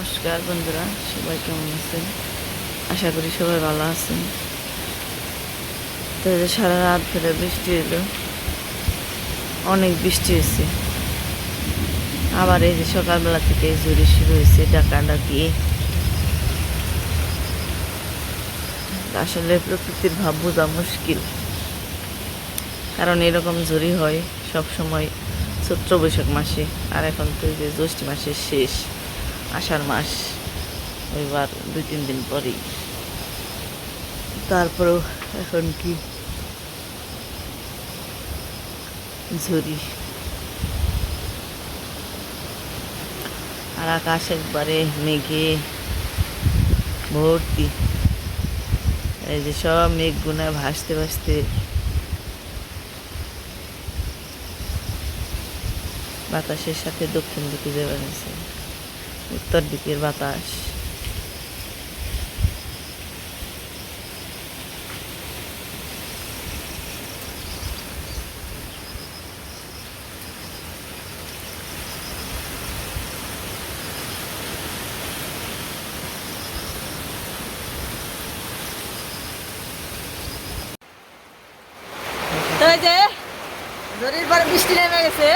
নমস্কার বন্ধুরা, সবাই কেমন আছেন? আশা করি সবাই ভালো আছেন। তো সারা রাত ধরে বৃষ্টি এলো, অনেক বৃষ্টি হয়েছে। আবার এই যে সকালবেলা থেকে ঝড়ি শুরু হয়েছে, ডাকাডাকি। আসলে প্রকৃতির ভাব বোঝা মুশকিল, কারণ এরকম ঝড়ি হয় সব সময় চৈত্র বৈশাখ মাসে। আর এখন তো যে জ্যৈষ্ঠ মাসের শেষ, আষাঢ় মাস এবার 2-3 দিন পরেই। তারপরেও এখন কি ঝড়ি, আর আকাশ একবারে মেঘে ভর্তি। এই যে সব মেঘগুনা ভাসতে ভাসতে বাতাসের সাথে দক্ষিণ দিকে যাবে গেছে, উত্তর দিকের বাতাস। তো এই যে ঝড়ির পরে বৃষ্টি নেমে গেছে।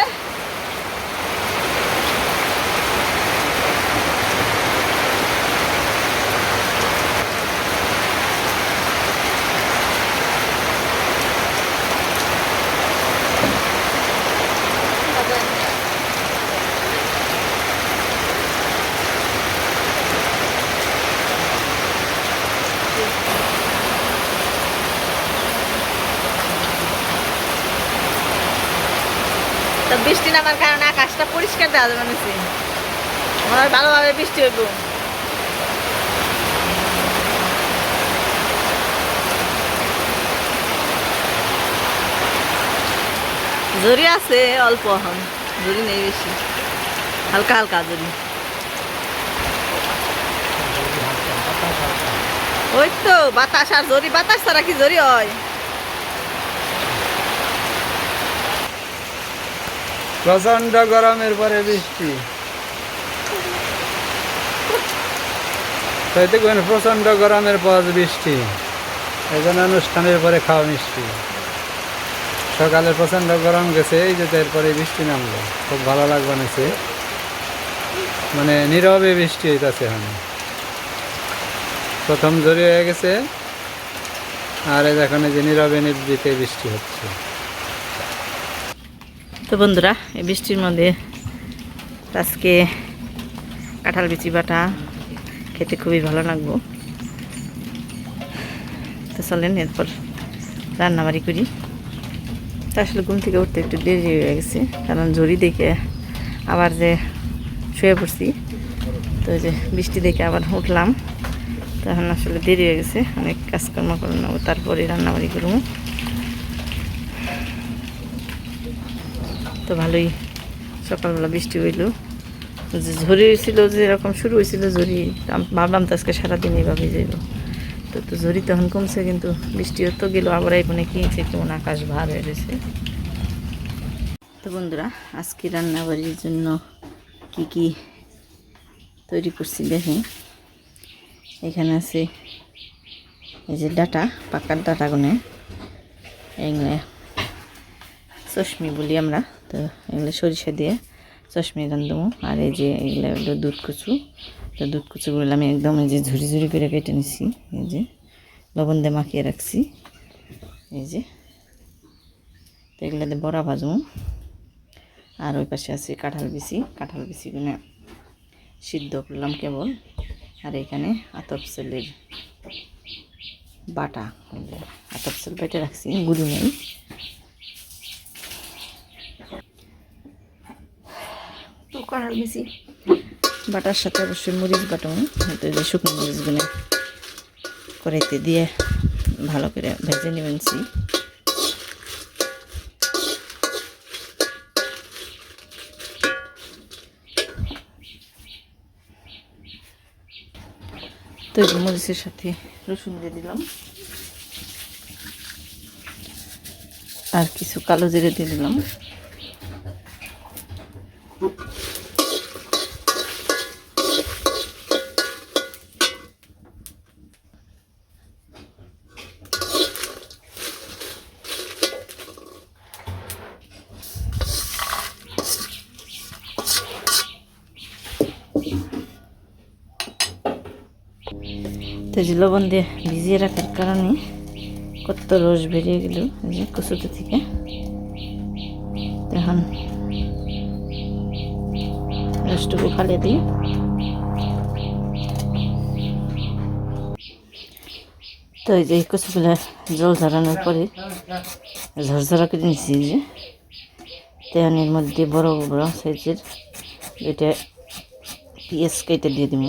তো বৃষ্টি নামার কারণে আকাশটা পরিষ্কার দেওয়া যাবে না, মনে হয় ভালোভাবে বৃষ্টি হইব। ঝড়ি আছে অল্প, এখন ঝড়ি নেই বেশি, হালকা হালকা ঝড়ি। ওই তো বাতাস আর ঝড়ি, বাতাস ছাড়া কি ঝড়ি হয়? প্রচন্ড গরমের পরে বৃষ্টি, তাই তো প্রচন্ড গরমের পর বৃষ্টি। এই জন্য অনুষ্ঠানের পরে খাওয়া মিষ্টি। সকালে প্রচন্ড গরম গেছে, এই যে এরপরে বৃষ্টি নামলো, খুব ভালো লাগবে নিছে। মানে নীরবে বৃষ্টি হইতেছে। এখন প্রথম ঝড়ি হয়ে গেছে, আর এখন এই যে নীরবে নিভৃতে বৃষ্টি হচ্ছে। তো বন্ধুরা, এই বৃষ্টির মধ্যে আজকে কাঁঠাল বিচি বাটা খেতে খুবই ভালো লাগবো। তো চলেন এরপর রান্নাবাড়ি করি। তা আসলে ঘুম থেকে উঠতে একটু দেরি হয়ে গেছে, কারণ ঝড়ি দেখে আবার যে শুয়ে পড়ছি। তো যে বৃষ্টি দেখে আবার উঠলাম, তখন আসলে দেরি হয়ে গেছে, অনেক কাজকর্ম করে নেবো, তারপরে রান্নাবাড়ি করবো। তো ভালোই সকালবেলা বৃষ্টি হইল, যে ঝড়ি হয়েছিল, যে এরকম শুরু হয়েছিল ঝড়ি, ভাবলাম তো আজকে সারাদিন এইভাবে যাইব। তো ঝড়ি তখন কমছে, কিন্তু বৃষ্টিও তো গেল, আবার এখানে কিনছে কেমন আকাশ ভার হয়ে গেছে। তো বন্ধুরা, আজকে রান্নাবাড়ির জন্য কি কি তৈরি করছি দেখেন। এখানে আছে এই যে ডাটা, পাকার ডাটাগুনে, এগুলো চশমি বলি আমরা। তো এগুলো সরিষা দিয়ে চশমি রান্ধবো। আর এই যে এগুলো হলো দুধ কচু। তো দুধ কচুগুলো আমি একদম এই যে ঝুড়ি ঝুড়ি করে কেটে নিছি, এই যে লবণ দিয়ে মাখিয়ে রাখছি, এই যে। তো এগুলোতে বড়া ভাজবো। আর ওই পাশে আছে কাঁঠাল বিচিগুলো সিদ্ধ করলাম কেবল। আর এখানে আতপ চালের বাটা, আতপ চাল বেটে রাখছি, গুঁড়ি নেই। তো কাঁঠাল বিচি বাটার সাথে অবশ্যই মরিচ বাটাও, হয়তো যে শুকনো মরিচগুলো কড়াইতে দিয়ে ভালো করে ভেজে নেবেনছি। তো মরিচের সাথে রসুন দিয়ে দিলাম, আর কিছু কালো জিরে দিয়ে দিলাম। এই যে লবণ দিয়ে ভিজিয়ে রাখার কারণে কত রস বেরিয়ে গেল এই যে কচুতে থেকে। এখন রসটুকু ফালে দিই। তো এই যে কচুগুলা জল ঝরানোর পরে ঝরঝরা করে নিচ্ছি যে তেহানির মধ্যে বড় বড় সাইজের এটা পেঁয়াজ কেটে দিয়ে দিব।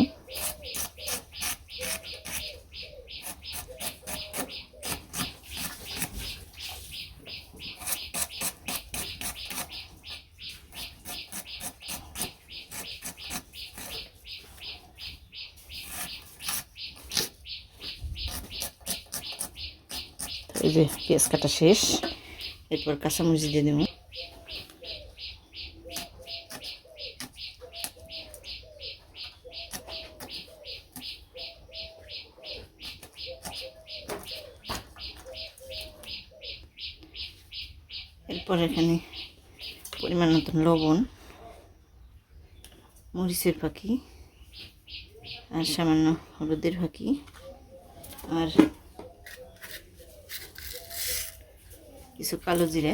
এই যে পেঁয়াজ কাটা শেষ, এরপর কাঁচামরিচ দিয়ে দেবো। এরপর এখানে পরিমাণ মতন লবণ, মরিচের ফাঁকি আর সামান্য হলুদের ফাঁকি আর কিছু কালো জিরে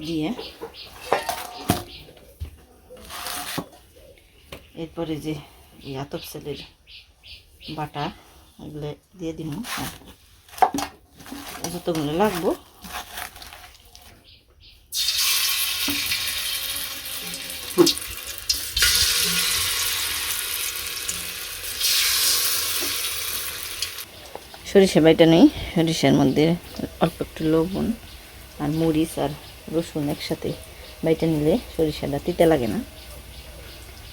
দিয়ে এরপরে যে এই আতপ চালের বাটা এগুলো দিয়ে দিব, যতগুলো লাগবো। সরিষা বাইটা নেই, সরিষার মধ্যে অল্প একটু লবণ আর মরিচ আর রসুন একসাথে বাইটা নিলে সরিষাটা তিতে লাগে না।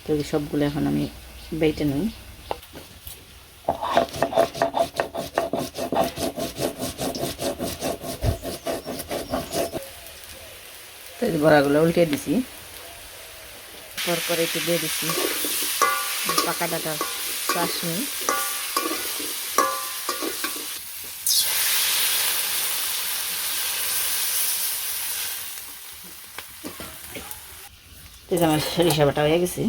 তো সবগুলো এখন আমি বাইটা নিই। তো এই বড়াগুলো উল্টে দিছি, পরে একটু দিয়ে দিছি পাকা ডাটা চাশনি। তো আমার সরিষা বাটা হয়ে গেছে।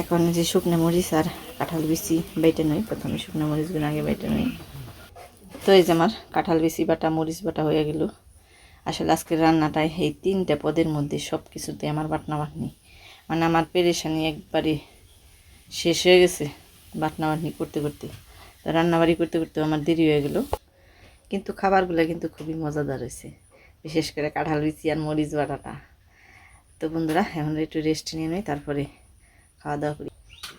এখন যে শুকনো মরিচ আর কাঁঠাল বিচি বেটে নই, প্রথমে শুকনো মরিচগুলো আগে বেটে নই। তো এই যে আমার কাঁঠাল বিচি বাটা মরিচ বাটা হয়ে গেল। আসলে আজকের রান্নাটায় এই 3টে পদের মধ্যে সব কিছুতে আমার বাটনা বাটনি, মানে আমার পেরেশানি একবারে শেষ হয়ে গেছে বাটনা বাটনি করতে করতে। তো রান্নাবাড়ি করতে করতে আমার দেরি হয়ে গেল, কিন্তু খাবারগুলো কিন্তু খুবই মজাদার হয়েছে, বিশেষ করে কাঁঠাল বিচি আর মরিচ বাটাটা। তো বন্ধুরা এখন একটু রেস্ট নিয়ে নিই, তারপরে খাওয়া দাওয়া করি।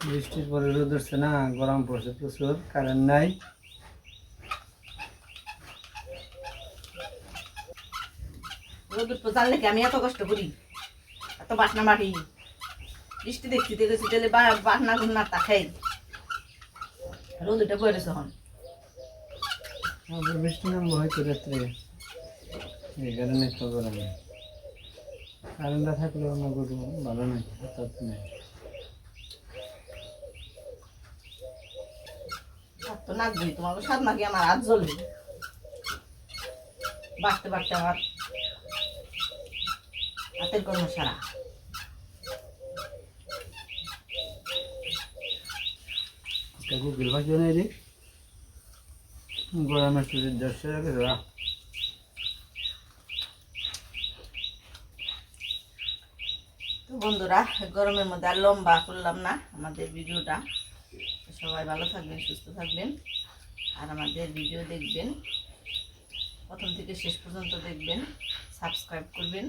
বৃষ্টির পরে রোদ উঠছে না, গরম পড়ছে প্রচুর, কারেন্ট নাই। রোদ উঠবো জানলে কি আমি এত কষ্ট করি, এত বাটনা বাটি বৃষ্টি দেখছি দেখেছি তাহলে বাটনা গুন্না তা খাই। রোদ উঠে পড়েছে এখন, বৃষ্টি নামবো হয়তো রাত্রে, এই কারণে একটু গরম। কারেন্টটা থাকলে অন্য গরু ভালো নাই, হঠাৎ নেই। তো নাচবি তোমার সাত নাকি আমার হাত জ্বলবে, বাড়তে বাড়তে আমার হাতের কর্ম সারা। গুগল ভাজি নেই রে, গরমের শরীর দর্শে রাখে ধরা। তো বন্ধুরা গরমের মধ্যে আর লম্বা করলাম না আমাদের ভিডিওটা। সবাই ভালো থাকবেন, সুস্থ থাকবেন, আর আমাদের ভিডিও দেখবেন, প্রথম থেকে শেষ পর্যন্ত দেখবেন, সাবস্ক্রাইব করবেন।